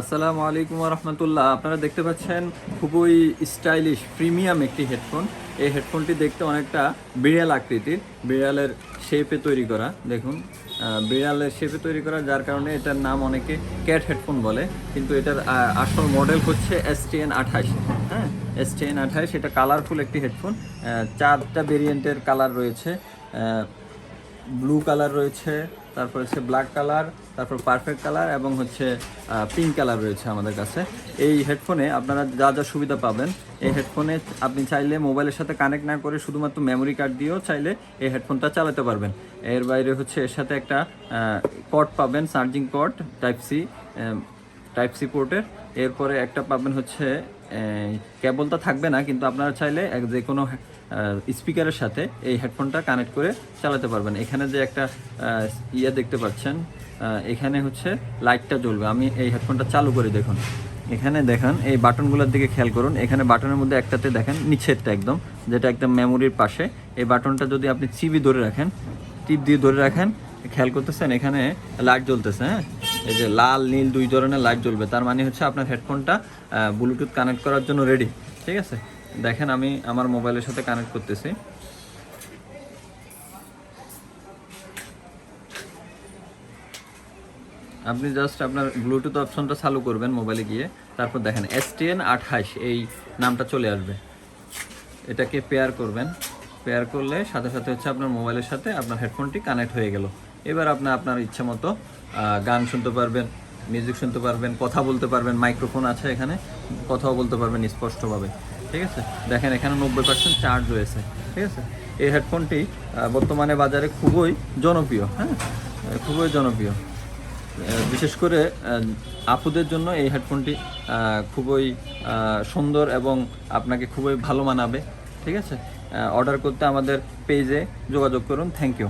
আসসালামু আলাইকুম রহমতুল্লাহ। আপনারা দেখতে পাচ্ছেন খুবই স্টাইলিশ প্রিমিয়াম একটি হেডফোন। এই হেডফোনটি দেখতে অনেকটা বিড়াল আকৃতির, বিড়ালের শেপে তৈরি করা। দেখুন, বিড়ালের শেপে তৈরি করা, যার কারণে এটার নাম অনেকে ক্যাট হেডফোন বলে, কিন্তু এটার আসল মডেল হচ্ছে STN28। হ্যাঁ, STN28। এটা কালারফুল একটি হেডফোন। চারটা ভেরিয়েন্টের কালার রয়েছে। ব্লু কালার রয়েছে, তারপর হচ্ছে ব্ল্যাক কালার, তারপর পারফেক্ট কালার এবং হচ্ছে পিঙ্ক কালার রয়েছে আমাদের কাছে। এই হেডফোনে আপনারা যা যা সুবিধা পাবেন, এই হেডফোনে আপনি চাইলে মোবাইলের সাথে কানেক্ট না করে শুধুমাত্র মেমোরি কার্ড দিয়েও চাইলে এই হেডফোনটা চালাতে পারবেন। এর বাইরে হচ্ছে এর সাথে একটা কর্ড পাবেন, চার্জিং কর্ড টাইপ সি পোর্টের। এরপরে একটা পাবেন হচ্ছে কেবলটা থাকবে না, কিন্তু আপনারা চাইলে যে কোনো স্পিকারের সাথে এই হেডফোনটা কানেক্ট করে চালাতে পারবেন। এখানে যে একটা দেখতে পাচ্ছেন, এখানে হচ্ছে লাইটটা জ্বলবে। আমি এই হেডফোনটা চালু করে দেখুন, এখানে দেখেন এই বাটনগুলোর দিকে খেয়াল করুন। এখানে বাটনের মধ্যে একটাতে দেখেন নিচেরটা একদম, যেটা একদম মেমোরির পাশে, এই বাটনটা যদি আপনি টিপ দিয়ে ধরে রাখেন, খেয়াল করতেছেন এখানে লাইট জ্বলতেছে। হ্যাঁ, এই যে লাল নীল দুই ধরনের লাইট জ্বলবে, তার মানে হচ্ছে আপনার হেডফোনটা ব্লুটুথ কানেক্ট করার জন্য রেডি। ঠিক আছে, দেখেন আমি আমার মোবাইলের সাথে কানেক্ট করতেছি। আপনি জাস্ট আপনার ব্লুটুথ অপশনটা চালু করবেন মোবাইলে গিয়ে, তারপর দেখেন STN28 এই নামটা চলে আসবে। এটাকে পেয়ার করবেন। পেয়ার করলে সাথে সাথে হচ্ছে আপনার মোবাইলের সাথে আপনার হেডফোনটি কানেক্ট হয়ে গেল। এবার আপনার ইচ্ছে মতো গান শুনতে পারবেন, মিউজিক শুনতে পারবেন, কথা বলতে পারবেন। মাইক্রোফোন আছে এখানে, কথাও বলতে পারবেন স্পষ্টভাবে। ঠিক আছে, দেখেন এখানে 90% চার্জ রয়েছে। ঠিক আছে, এই হেডফোনটি বর্তমানে বাজারে খুবই জনপ্রিয়। হ্যাঁ, খুবই জনপ্রিয়। বিশেষ করে আপুদের জন্য এই হেডফোনটি খুবই সুন্দর এবং আপনাকে খুবই ভালো মানাবে। ঠিক আছে, অর্ডার করতে আমাদের পেজে যোগাযোগ করুন। Thank you.